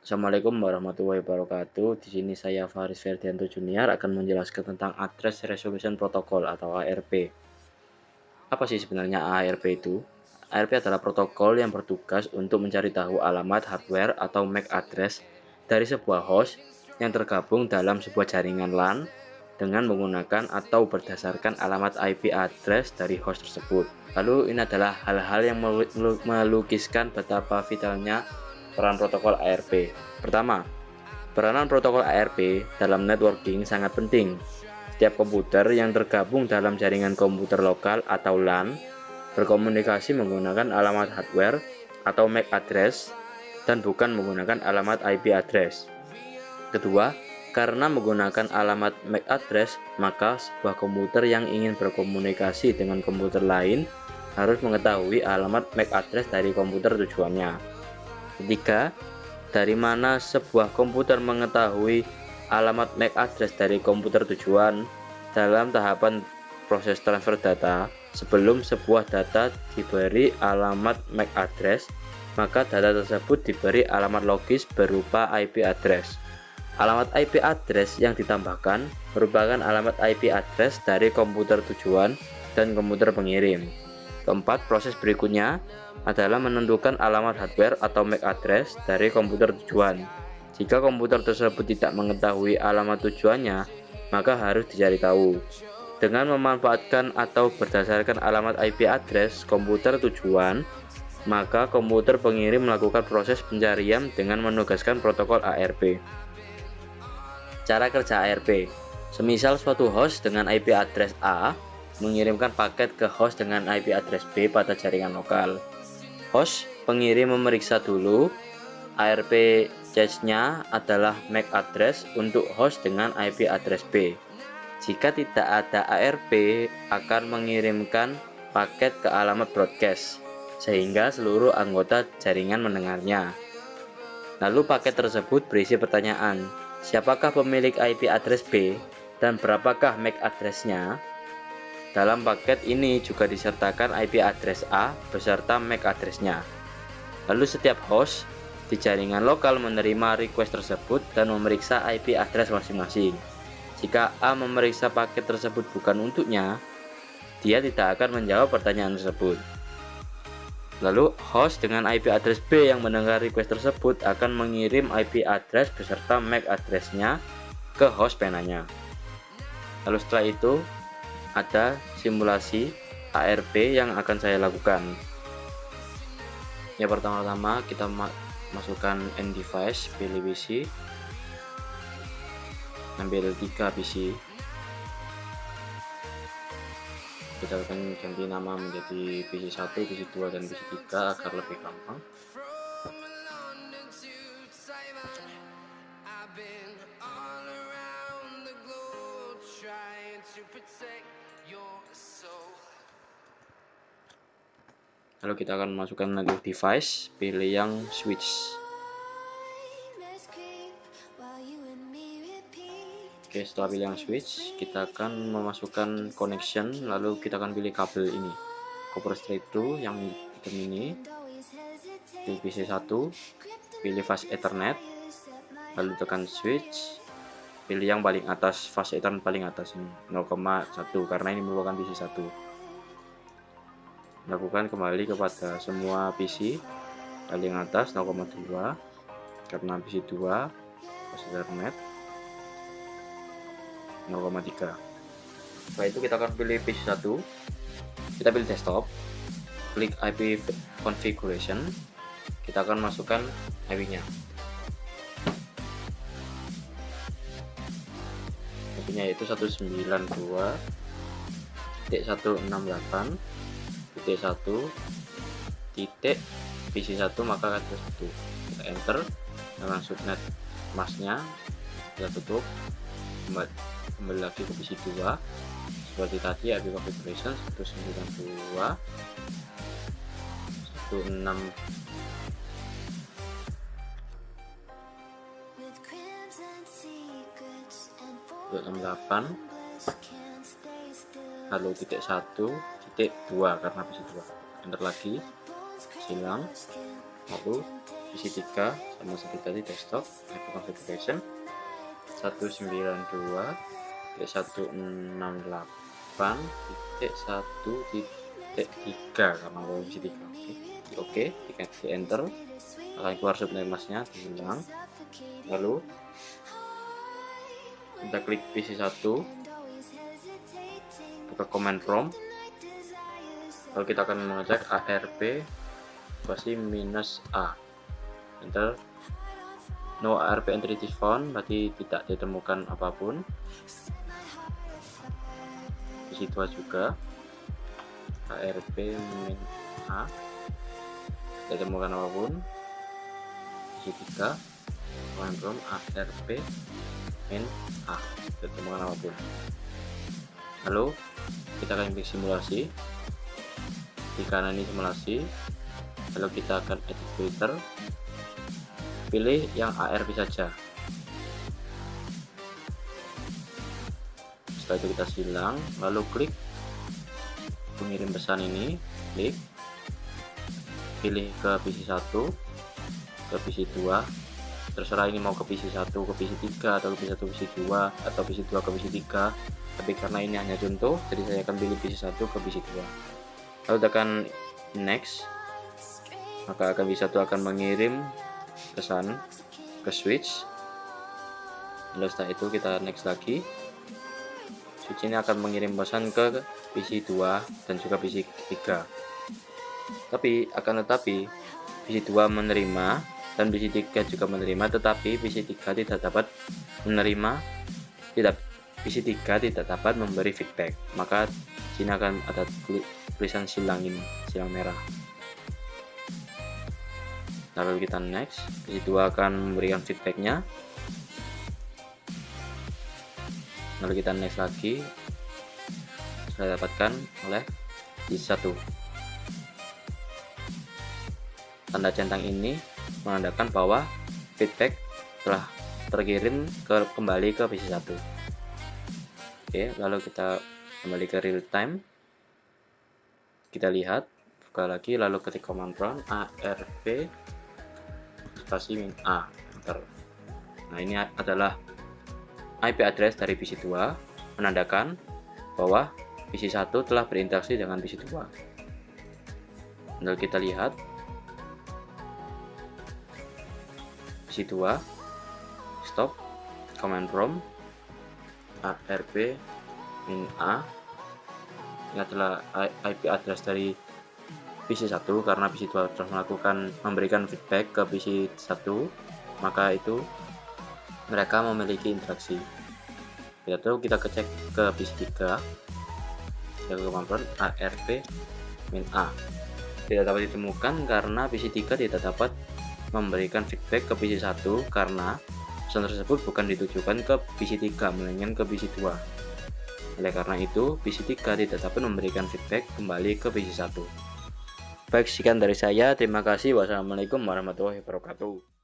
Assalamualaikum warahmatullahi wabarakatuh. Di sini saya Faris Ferdianto Junior akan menjelaskan tentang Address Resolution Protocol atau ARP. Apa sih sebenarnya ARP itu? ARP adalah protokol yang bertugas untuk mencari tahu alamat hardware atau MAC address dari sebuah host yang tergabung dalam sebuah jaringan LAN dengan menggunakan atau berdasarkan alamat IP address dari host tersebut. Lalu ini adalah hal-hal yang melukiskan betapa vitalnya peran protokol ARP. Pertama, peranan protokol ARP dalam networking sangat penting. Setiap komputer yang tergabung dalam jaringan komputer lokal atau LAN berkomunikasi menggunakan alamat hardware atau MAC address dan bukan menggunakan alamat IP address. Kedua, karena menggunakan alamat MAC address, maka sebuah komputer yang ingin berkomunikasi dengan komputer lain harus mengetahui alamat MAC address dari komputer tujuannya. Ketiga, dari mana sebuah komputer mengetahui alamat MAC address dari komputer tujuan dalam tahapan proses transfer data. Sebelum sebuah data diberi alamat MAC address, maka data tersebut diberi alamat logis berupa IP address. Alamat IP address yang ditambahkan merupakan alamat IP address dari komputer tujuan dan komputer pengirim. Keempat, proses berikutnya adalah menentukan alamat hardware atau MAC address dari komputer tujuan. Jika komputer tersebut tidak mengetahui alamat tujuannya, maka harus dicari tahu. Dengan memanfaatkan atau berdasarkan alamat IP address komputer tujuan, maka komputer pengirim melakukan proses pencarian dengan menugaskan protokol ARP. Cara kerja ARP. Semisal suatu host dengan IP address A mengirimkan paket ke host dengan IP address B pada jaringan lokal. Host pengirim memeriksa dulu ARP cache-nya adalah MAC address untuk host dengan IP address B. Jika tidak ada ARP, akan mengirimkan paket ke alamat broadcast, sehingga seluruh anggota jaringan mendengarnya. Lalu paket tersebut berisi pertanyaan, siapakah pemilik IP address B dan berapakah MAC address-nya? Dalam paket ini juga disertakan IP address A beserta MAC address-nya. Lalu setiap host di jaringan lokal menerima request tersebut dan memeriksa IP address masing-masing. Jika A memeriksa paket tersebut bukan untuknya, dia tidak akan menjawab pertanyaan tersebut. Lalu host dengan IP address B yang mendengar request tersebut akan mengirim IP address beserta MAC address-nya ke host penanya. Lalu setelah itu ada simulasi ARP yang akan saya lakukan. Ya, pertama-tama kita masukkan end device, pilih PC, ambil 3 PC, kita akan ganti nama menjadi PC 1, PC 2, dan PC 3 agar lebih gampang. Lalu kita akan masukkan lagi device, pilih yang switch. Oke, setelah pilih yang switch, kita akan memasukkan connection, lalu kita akan pilih kabel ini, copper straight through yang hitam ini, pilih PC 1, pilih fast ethernet, lalu tekan switch, pilih yang paling atas, fast ethernet paling atas ini, 0,1, karena ini merupakan PC 1. Lakukan kembali kepada semua PC, paling atas 0,2, karena PC 2, fast ethernet 0,3. Setelah itu kita akan pilih PC 1, kita pilih desktop, klik IP configuration, kita akan masukkan IP-nya. IP-nya yaitu 192.168.1.PC1, maka address 1. Kita enter dengan subnet masknya, kita tutup, kembali lagi ke PC 2 seperti tadi, IP configuration 192.168, lalu titik 1 titik 2 karena PC 2, enter lagi, silang, lalu PC3 sama seperti tadi desktop IP configuration 192.168.1.3 karena posisi 3. Oke, di enter akan keluar subname masknya dihilang. Lalu kita klik PC1, buka command prompt, lalu kita akan mengecek ARP spasi -A, enter. No ARP entry found, berarti tidak ditemukan apapun. Di situ juga ARP -A, tidak ditemukan apapun. Di 3 command prompt ARP -A, tidak ditemukan apapun. Lalu kita akan klik simulasi. Di kanan ini simulasi, lalu kita akan edit filter, pilih yang ARP saja. Setelah itu kita silang, lalu klik pengirim pesan ini, klik, pilih ke PC1, ke PC2, terserah ini mau ke PC1 ke PC3 atau ke PC1 ke PC2 atau PC2 ke PC3, tapi karena ini hanya contoh, jadi saya akan pilih PC1 ke PC2. Lalu tekan next, maka PC1 akan mengirim pesan ke switch. Lalu setelah itu kita next lagi, switch ini akan mengirim pesan ke PC2 dan juga PC3. Tapi PC2 menerima dan PC3 juga menerima, tetapi PC3 tidak dapat memberi feedback. Maka sini akan ada tulisan silang ini, silang merah. Lalu kita next, PC2 akan memberikan feedbacknya. Lalu kita next lagi, sudah dapatkan oleh PC1. Tanda centang ini menandakan bahwa feedback telah terkirim kembali ke PC1. Oke, lalu kita kembali ke real time. Kita lihat, buka lagi, lalu ketik command prompt ARP spasi -A, enter. Nah, ini adalah IP address dari PC2, menandakan bahwa PC1 telah berinteraksi dengan PC2. Lalu kita lihat PC2, stop, command prompt ARP -A. Ini adalah IP address dari PC1 karena PC2 telah memberikan feedback ke PC1, maka itu mereka memiliki interaksi. Lalu kita cek ke PC3, ke command prompt ARP -A. Tidak dapat ditemukan karena PC3 tidak dapat memberikan feedback ke PC1 karena pesan tersebut bukan ditujukan ke PC3 melainkan ke PC2. Oleh karena itu, PC3 tidak dapat memberikan feedback kembali ke PC1. Baik, sekian dari saya. Terima kasih. Wassalamualaikum warahmatullahi wabarakatuh.